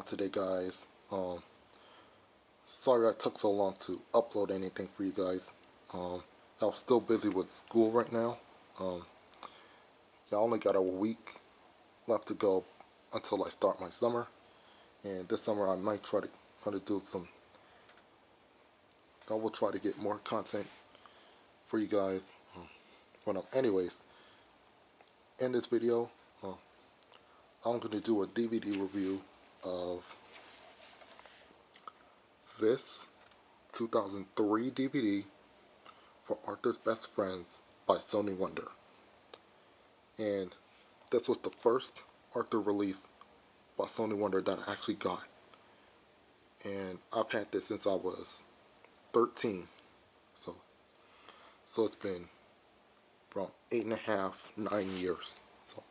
today, guys. Sorry I took so long to upload anything for you guys. I was still busy with school right now. I only got a week left to go until I start my summer, and this summer I might try to do some. I will try to get more content for you guys. Anyways, in this video, I'm going to do a DVD review of this 2003 DVD for Arthur's Best Friends by Sony Wonder. And this was the first Arthur release by Sony Wonder that I actually got. And I've had this since I was 13. So it's been from 8.5, 9 years. So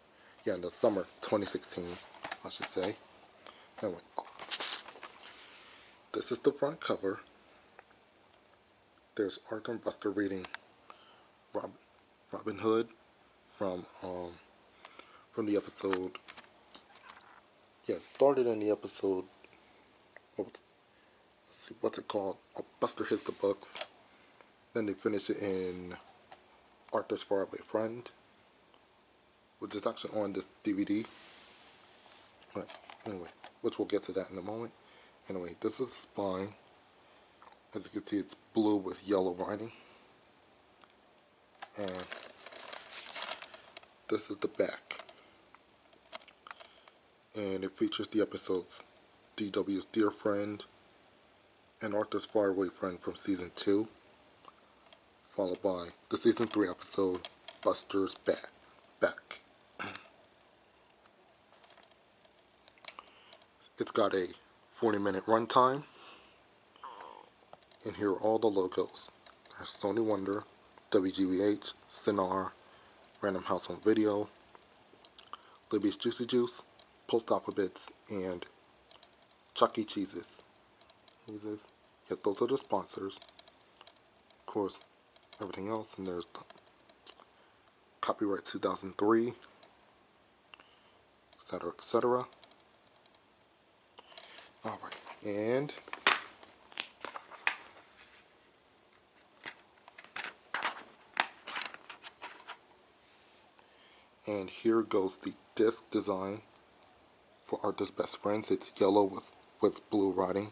yeah, in the summer 2016, I should say. Anyway, this is the front cover. There's Arthur and Buster reading Robin Hood from the episode. Yeah, it started in the episode. What's it called? Buster Hits the Books. Then they finish it in Arthur's Faraway Friend, which is actually on this DVD. But anyway, which we'll get to that in a moment. Anyway, this is the spine. As you can see, it's blue with yellow writing. And this is the back. And it features the episodes D.W.'s Dear Friend and Arthur's Faraway Friend from Season 2, followed by the Season 3 episode, Buster's Back. It's got a 40-minute runtime, and here are all the logos. There's Sony Wonder, WGBH, Cinar, Random House Home Video, Libby's Juicy Juice, Post Alphabets, and Chuck E. Cheese's. Yeah, those are the sponsors. Of course, everything else, and there's the copyright 2003, etc., etc. Alright, and here goes the disc design for Arthur's Best Friends. It's yellow with blue writing.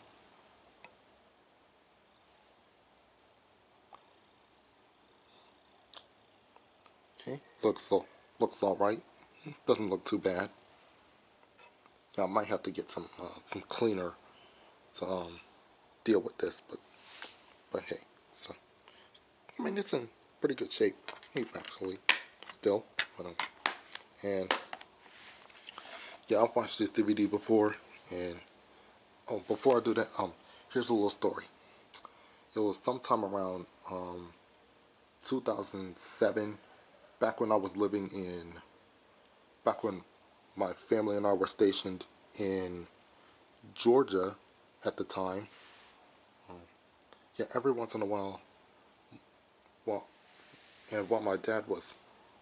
Okay, looks alright. Doesn't look too bad. I might have to get some cleaner to deal with this, but hey, so I mean it's in pretty good shape, actually, still. And yeah, I've watched this DVD before, and before I do that, here's a little story. It was sometime around 2007, back when my family and I were stationed in Georgia at the time. Yeah, every once in a while, while my dad was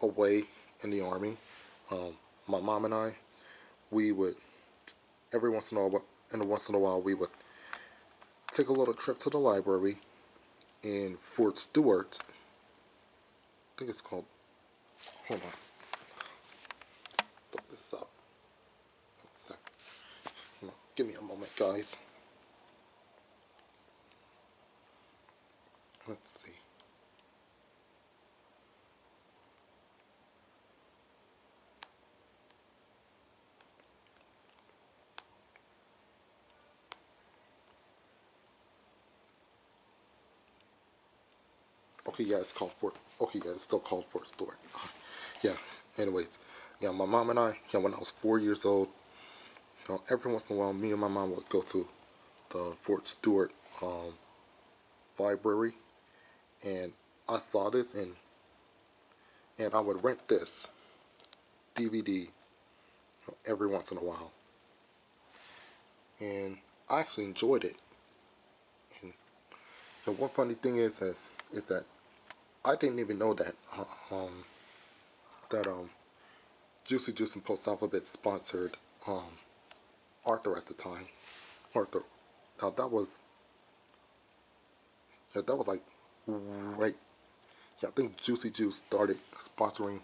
away in the Army, my mom and I, we would, every once in a while, we would take a little trip to the library in Fort Stewart. I think it's called, hold on. Look this up. Give me a moment, guys. Let's see. Okay, yeah, it's still called Fort Stewart. Yeah, anyways. Yeah, my mom and I, when I was 4 years old, every once in a while, me and my mom would go to the Fort Stewart library, and I saw this, and I would rent this DVD every once in a while, and I actually enjoyed it. And the one funny thing is that I didn't even know that Juicy Juice and Post Alphabet sponsored Arthur at the time. Arthur. Now that was like right. Yeah, I think Juicy Juice started sponsoring.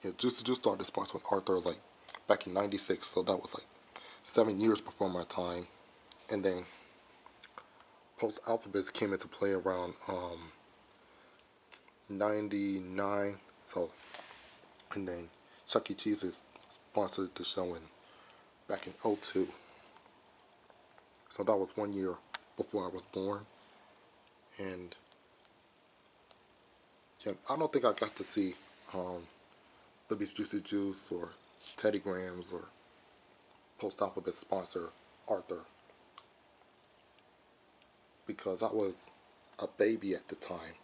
Yeah, Juicy Juice started sponsoring Arthur like back in '96, so that was like 7 years before my time. And then Post Alphabets came into play around '99. So and then Chuck E. Cheese's sponsored the show in back in '02. So that was 1 year before I was born. And yeah, I don't think I got to see um, Libby's Juicy Juice or Teddy Grahams or Post Alphabet sponsor Arthur because I was a baby at the time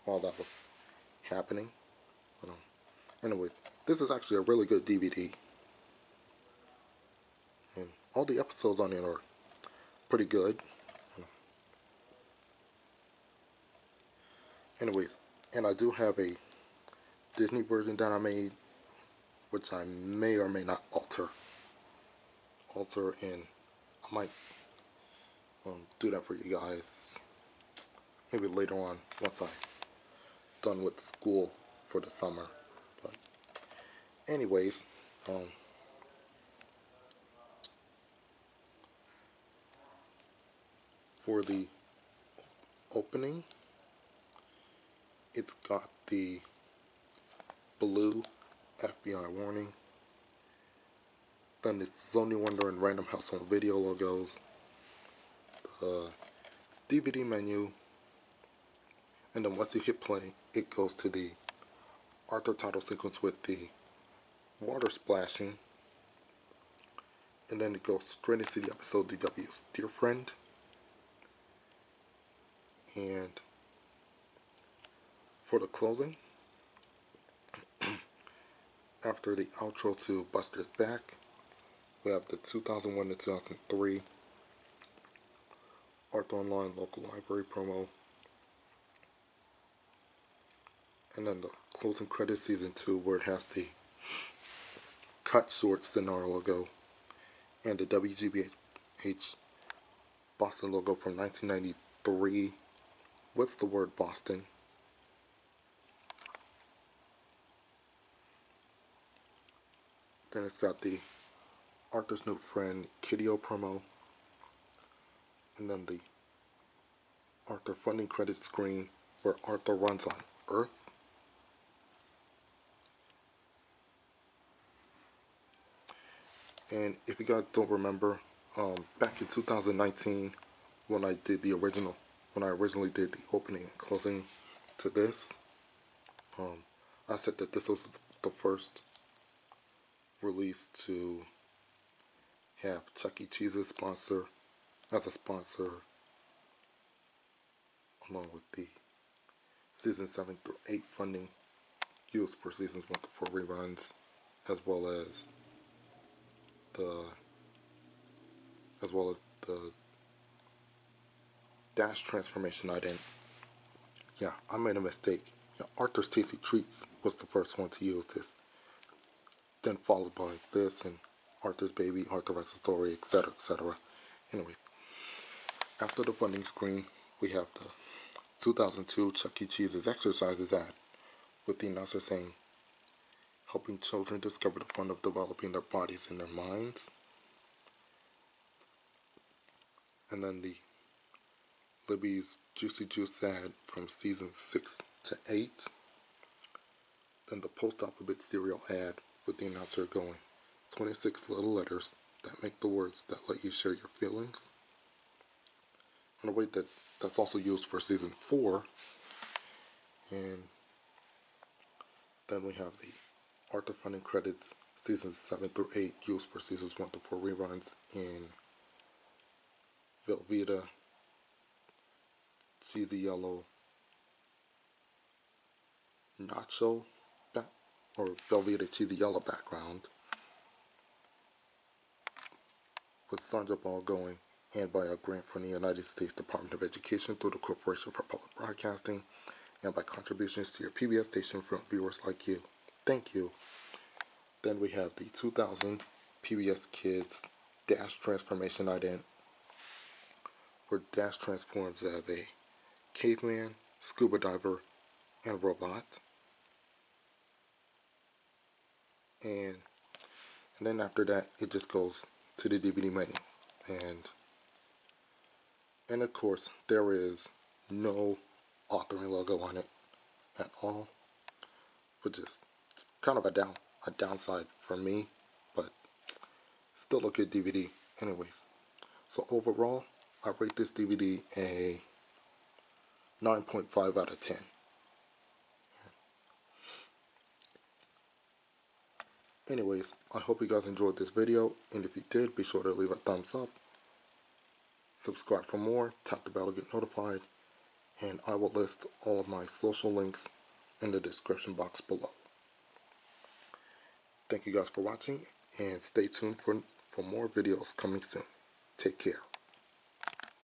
while that was happening. But, anyways, this is actually a really good DVD, and all the episodes on it are pretty good. Anyways, and I do have a Disney version that I made, which I may or may not alter, and I might do that for you guys maybe later on once I'm done with school for the summer. But anyways, um, for the opening, it's got the blue FBI warning, then the Sony Wonder and Random House Home Video logos, the DVD menu, and then once you hit play, it goes to the Arthur title sequence with the water splashing, and then it goes straight into the episode DW's Dear Friend, and for the closing, after the outro to Buster's Back, we have the 2001 to 2003 Arthur Online Local Library promo, and then the closing credits season 2 where it has the cut short Sonara logo and the WGBH Boston logo from 1993 with the word Boston. Then it's got the Arthur's New Friend Kiddio promo, and then the Arthur funding credits screen where Arthur runs on Earth. And if you guys don't remember, back in 2019, when I originally did the opening and closing to this, I said that this was the first release to have Chuck E. Cheese's sponsor as a sponsor, along with the season 7 through 8 funding used for seasons 1 to 4 reruns, as well as the Dash transformation I didn't. Yeah, I made a mistake. Yeah, Arthur's Tasty Treats was the first one to use this. Then followed by this and Arthur's Baby, Arthur Writes a Story, etc., etc. Anyways, after the funding screen, we have the 2002 Chuck E. Cheese's Exercises ad with the announcer saying, helping children discover the fun of developing their bodies and their minds. And then the Libby's Juicy Juice ad from season 6 to 8. Then the Post Alphabet cereal ad with the announcer going, 26 little letters that make the words that let you share your feelings. And wait, that's also used for season 4. And then we have the Arthur funding credits seasons 7 through 8 used for seasons 1 to 4 reruns in Velveeta, Cheesy Yellow, Nacho, or Velveeta Cheesy Yellow background, with Sandra Ball going, and by a grant from the United States Department of Education through the Corporation for Public Broadcasting, and by contributions to your PBS station from viewers like you. Thank you. Then we have the 2000 PBS Kids Dash Transformation Ident, where Dash transforms as a caveman, scuba diver, and robot. And then after that, it just goes to the DVD menu. And of course, there is no authoring logo on it at all, which is kind of a downside for me, but still a good DVD anyways. So overall, I rate this DVD a 9.5 out of 10. Anyways, I hope you guys enjoyed this video, and if you did, be sure to leave a thumbs up, subscribe for more, tap the bell to get notified, and I will list all of my social links in the description box below. Thank you guys for watching, and stay tuned for more videos coming soon. Take care.